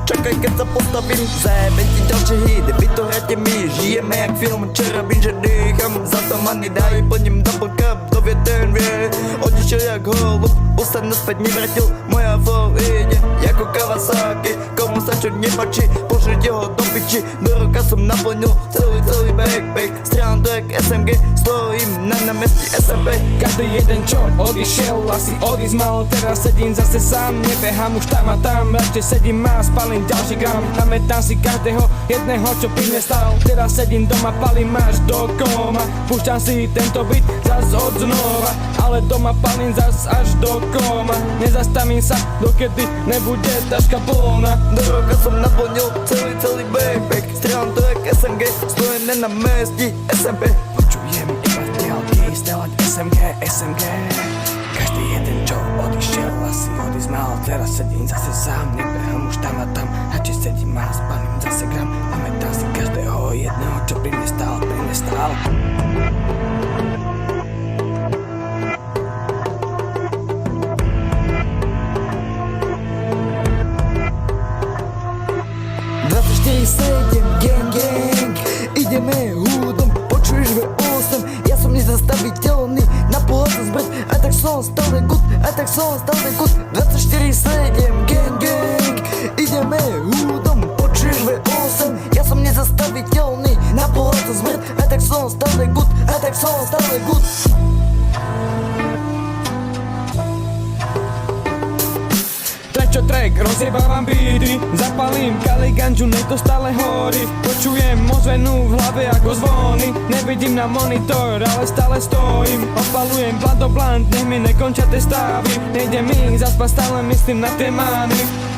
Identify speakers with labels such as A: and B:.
A: Čakaj, keď sa postavím, zajebem ti ďalšie hity. Vy to hráte my, žijeme jak film. Včera vím, že dýcham, za to money daj. Plním double cup, kto vie ten vie. Odišiel jak holub, už sa naspäť nevrátil. Moja flow ide, ako Kawasaki. Komu sa čo nepačí, pošlite ho do piči. Do roka som naplnil celý backpack. Strieľam to jak SMG, stojím na námestí SMP.
B: Každý jeden čo odišiel, asi odísť mal. Teraz sedím zase sám, nebehám už tam a tam. Radšej sedím a spalím ďalší gram. Pamätám si každého jedného, čo pri mne stál. Teraz sedím doma, palím až do koma. Púšťam si tento beat zas od znova, ale doma palím zas až do koma. Nezastavím sa, dokedy nebude taška plná.
A: Do roka som naplnil celý backpack. Strieľam to jak SMG, stojím na námestí SMP.
B: Počujem iba v diaľky stelať SMG. Každý jeden čo odišiel, asi odísť mal. Teraz sedím zase sám, nebehám už tam a tam. Radšej sedím a spalím zase gram. Pamätám si každého jedného, čo pri mne stál.
A: Gang, ideme húdom, počuješ V8, ja som nezastaviteľný, na pohľad zbrať, aj tak som stále good, 24/7, gang, ideme húdom, počuješ V8, ja som nezastaviteľný, na pohľad zbrať, aj tak som stále good.
B: Čo track, rozjebávam beaty, zapalím kali ganžu, nej to stále horí. Počujem ozvenu v hlave ako zvony, nevidím na monitor, ale stále stojím. Opalujem blunt do blunt, nech mi nekončia tie stavy. Nejde mi zaspať, stále myslím na tie mány.